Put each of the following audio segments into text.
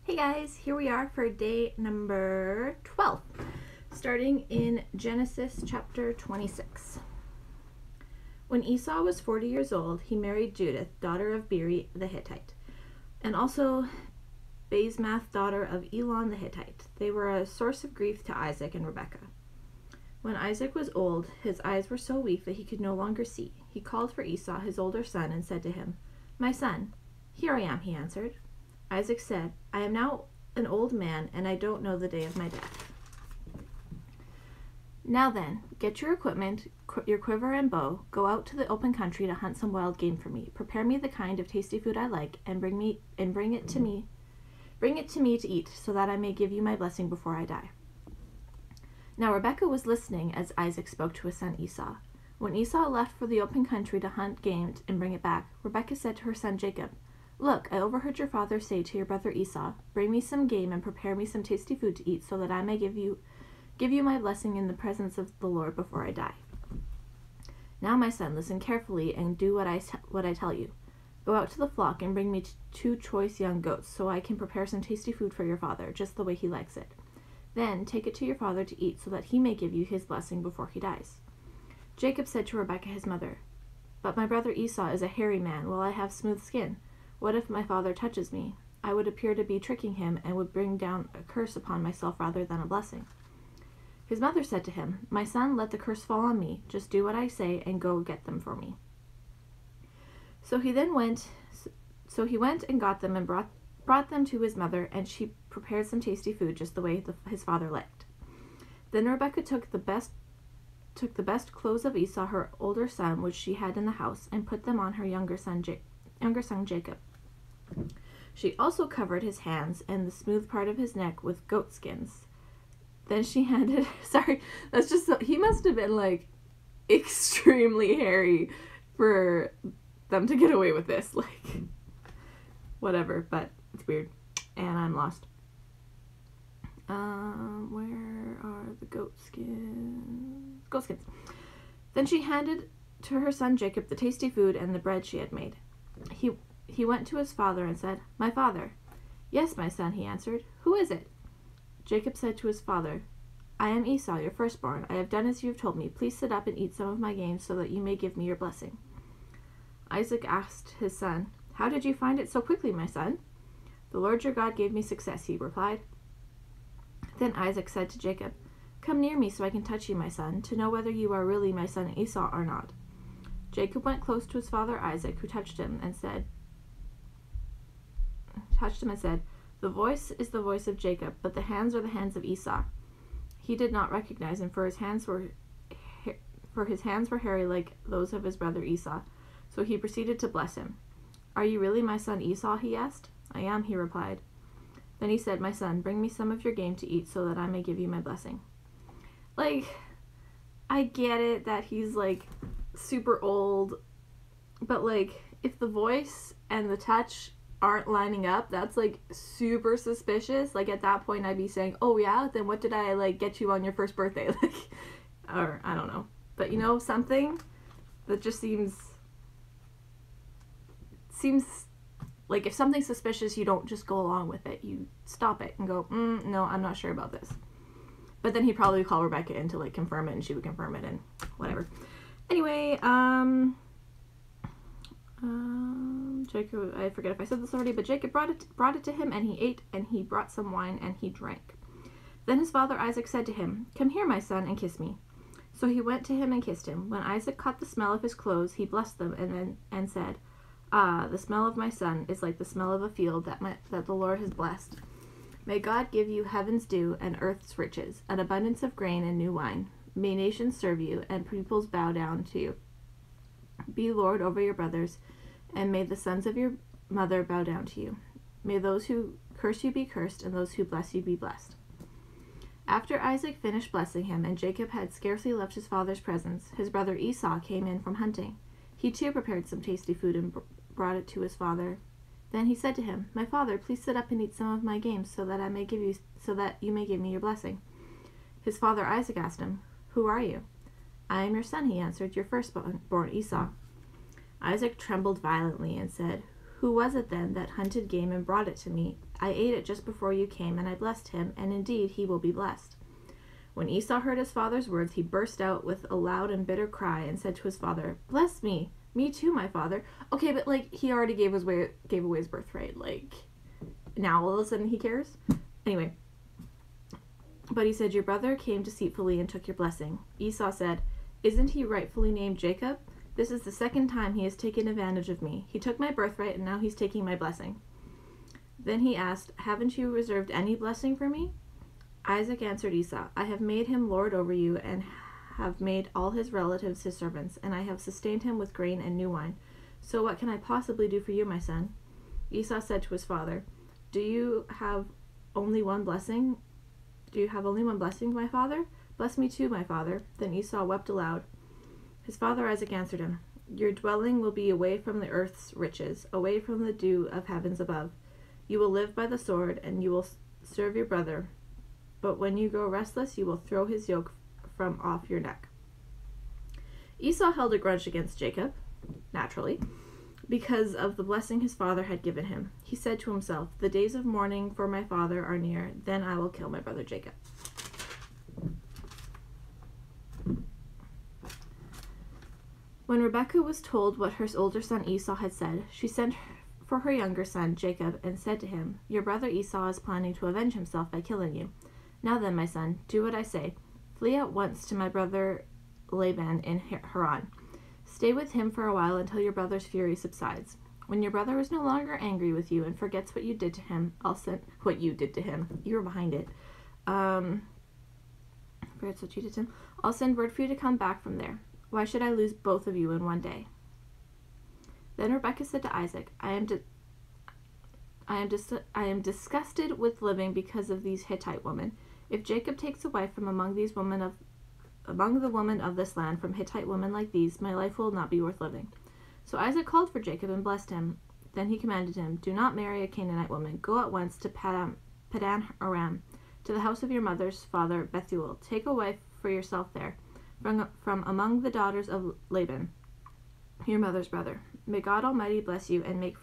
Hey guys, here we are for day number 12, starting in Genesis chapter 26. When Esau was 40 years old, he married Judith, daughter of Beeri the Hittite, and also Basemath, daughter of Elon the Hittite. They were a source of grief to Isaac and Rebekah. When Isaac was old, his eyes were so weak that he could no longer see. He called for Esau, his older son, and said to him, "My son." "Here I am," he answered. Isaac said, "I am now an old man, and I don't know the day of my death. Now then, get your equipment, your quiver and bow, go out to the open country to hunt some wild game for me. Prepare me the kind of tasty food I like, and bring it to me to eat, so that I may give you my blessing before I die." Now Rebekah was listening as Isaac spoke to his son Esau. When Esau left for the open country to hunt game and bring it back, Rebekah said to her son Jacob, "Look, I overheard your father say to your brother Esau, 'Bring me some game and prepare me some tasty food to eat, so that I may give you my blessing in the presence of the Lord before I die.' Now, my son, listen carefully and do what I tell you. Go out to the flock and bring me 2 choice young goats, so I can prepare some tasty food for your father, just the way he likes it. Then take it to your father to eat, so that he may give you his blessing before he dies." Jacob said to Rebekah his mother, "But my brother Esau is a hairy man, while I have smooth skin. What if my father touches me? I would appear to be tricking him and would bring down a curse upon myself rather than a blessing." His mother said to him, "My son, let the curse fall on me. Just do what I say and go get them for me." So he went and got them and brought them to his mother, and she prepared some tasty food just the way his father liked. Then Rebekah took the best clothes of Esau, her older son, which she had in the house, and put them on her younger son Jacob. She also covered his hands and the smooth part of his neck with goat skins. Then she handed he must have been like extremely hairy for them to get away with this, like whatever, but it's weird and I'm lost. Where are the goat skins? Goat skins. Then she handed to her son Jacob the tasty food and the bread she had made. He went to his father and said, "My father." "Yes, my son," he answered. "Who is it?" Jacob said to his father, "I am Esau, your firstborn. I have done as you have told me. Please sit up and eat some of my game, so that you may give me your blessing." Isaac asked his son, "How did you find it so quickly, my son?" "The Lord your God gave me success," he replied. Then Isaac said to Jacob, "Come near me so I can touch you, my son, to know whether you are really my son Esau or not." Jacob went close to his father Isaac, who touched him and said, "The voice is the voice of Jacob, but the hands are the hands of Esau." He did not recognize him, for his hands were hairy like those of his brother Esau. So he proceeded to bless him. "Are you really my son Esau?" he asked. "I am," he replied. Then he said, "My son, bring me some of your game to eat, so that I may give you my blessing." Like, I get it that he's like super old, but like if the voice and the touch aren't lining up, that's like super suspicious. Like at that point I'd be saying, "Oh yeah, then what did I like get you on your first birthday?" Like, or I don't know, but something that just seems like if something's suspicious, you don't just go along with it. You stop it and go, "No, I'm not sure about this." But then he'd probably call Rebekah in to like confirm it, and she would confirm it, and whatever. Anyway, Jacob, I forget if I said this already, but Jacob brought it to him, and he ate, and he brought some wine, and he drank. Then his father Isaac said to him, "Come here, my son, and kiss me." So he went to him and kissed him. When Isaac caught the smell of his clothes, he blessed them and said, "Ah, the smell of my son is like the smell of a field that the Lord has blessed. May God give you heaven's dew and earth's riches, an abundance of grain and new wine. May nations serve you, and peoples bow down to you. Be Lord over your brothers, and may the sons of your mother bow down to you. May those who curse you be cursed, and those who bless you be blessed." After Isaac finished blessing him, and Jacob had scarcely left his father's presence, his brother Esau came in from hunting. He too prepared some tasty food and brought it to his father. Then he said to him, "My father, please sit up and eat some of my game, so that you may give me your blessing." His father Isaac asked him, "Who are you?" "I am your son," he answered, "your firstborn Esau." Isaac trembled violently and said, "Who was it then that hunted game and brought it to me I ate it just before you came, and I blessed him, and indeed he will be blessed." When Esau heard his father's words, he burst out with a loud and bitter cry and said to his father, "Bless me. Me too, my father." Okay, but, like, he already gave away his birthright. Like, now all of a sudden he cares? Anyway. But he said, "Your brother came deceitfully and took your blessing." Esau said, "Isn't he rightfully named Jacob? This is the second time he has taken advantage of me. He took my birthright, and now he's taking my blessing." Then he asked, "Haven't you reserved any blessing for me?" Isaac answered Esau, "I have made him lord over you, and have made all his relatives his servants, and I have sustained him with grain and new wine. So what can I possibly do for you, my son?" Esau said to his father, "Do you have only one blessing? My father? Bless me too, my father." Then Esau wept aloud. His father Isaac answered him, "Your dwelling will be away from the earth's riches, away from the dew of heavens above. You will live by the sword, and you will serve your brother. But when you grow restless, you will throw his yoke from off your neck." Esau held a grudge against Jacob, naturally, because of the blessing his father had given him. He said to himself, "The days of mourning for my father are near, then I will kill my brother Jacob." When Rebekah was told what her older son Esau had said, she sent for her younger son Jacob and said to him, "Your brother Esau is planning to avenge himself by killing you. Now then, my son, do what I say. Flee at once to my brother Laban in Haran. Stay with him for a while until your brother's fury subsides. When your brother is no longer angry with you and forgets what you did to him, what you did to him. You were behind it. Forgets what you did to him. I'll send word for you to come back from there. Why should I lose both of you in one day?" Then Rebekah said to Isaac, I am disgusted with living because of these Hittite women. If Jacob takes a wife from among the women of this land, from Hittite women like these, my life will not be worth living." So Isaac called for Jacob and blessed him. Then he commanded him, "Do not marry a Canaanite woman. Go at once to Padan Aram, to the house of your mother's father Bethuel. Take a wife for yourself there, from among the daughters of Laban, your mother's brother. May God Almighty bless you and make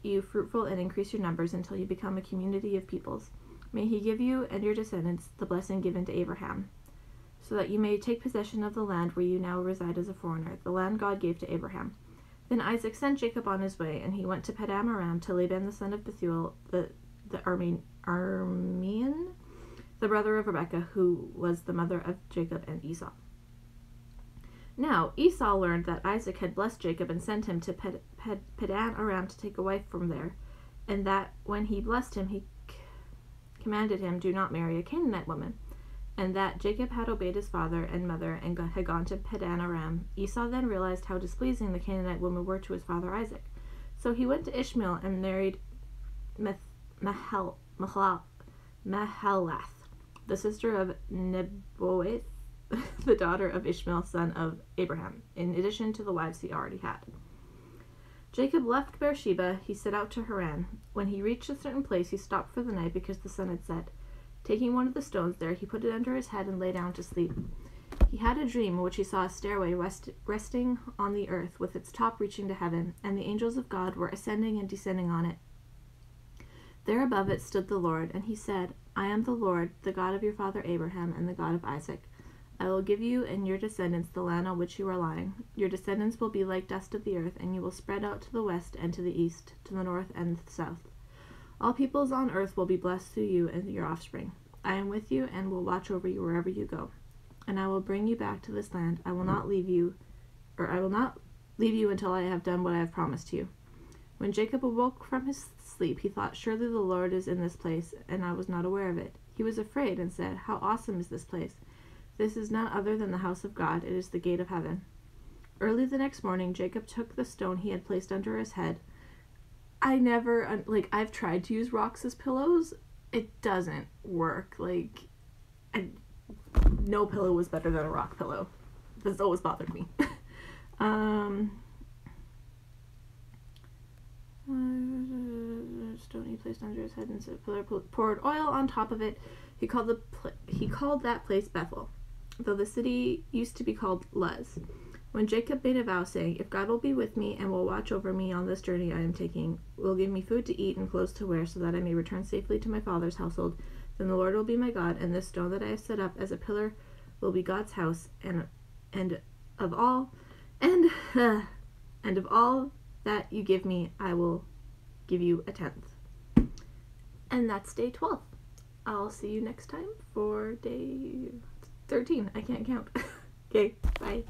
you fruitful and increase your numbers until you become a community of peoples. May he give you and your descendants the blessing given to Abraham, so that you may take possession of the land where you now reside as a foreigner, the land God gave to Abraham." Then Isaac sent Jacob on his way, and he went to Padan Aram to Laban the son of Bethuel, the Aramean, the brother of Rebekah, who was the mother of Jacob and Esau. Now Esau learned that Isaac had blessed Jacob and sent him to Padan Aram to take a wife from there, and that when he blessed him, he commanded him, "Do not marry a Canaanite woman," and that Jacob had obeyed his father and mother and had gone to Padan Aram. Esau then realized how displeasing the Canaanite women were to his father Isaac. So he went to Ishmael and married Mahalath, the sister of Nebaioth, the daughter of Ishmael, son of Abraham, in addition to the wives he already had. Jacob left Beersheba. He set out to Haran. When he reached a certain place, he stopped for the night because the sun had set. Taking one of the stones there, he put it under his head and lay down to sleep. He had a dream in which he saw a stairway resting on the earth, with its top reaching to heaven, and the angels of God were ascending and descending on it. There above it stood the Lord, and he said, "I am the Lord, the God of your father Abraham and the God of Isaac. I will give you and your descendants the land on which you are lying. Your descendants will be like dust of the earth, and you will spread out to the west and to the east, to the north and the south. All peoples on earth will be blessed through you and your offspring. I am with you and will watch over you wherever you go. And I will bring you back to this land. I will not leave you until I have done what I have promised you." When Jacob awoke from his sleep, he thought, "Surely the Lord is in this place, and I was not aware of it." He was afraid and said, "How awesome is this place! This is none other than the house of God. It is the gate of heaven." Early the next morning, Jacob took the stone he had placed under his head. I've tried to use rocks as pillows. It doesn't work. No pillow was better than a rock pillow. This always bothered me. Stone he placed under his head and poured oil on top of it. He called that place Bethel, though the city used to be called Luz. When Jacob made a vow, saying, "If God will be with me and will watch over me on this journey I am taking, will give me food to eat and clothes to wear, so that I may return safely to my father's household, then the Lord will be my God, and this stone that I have set up as a pillar will be God's house, and of all of all that you give me, I will give you a tenth." And that's day 12. I'll see you next time for day 13. I can't count. Okay, bye.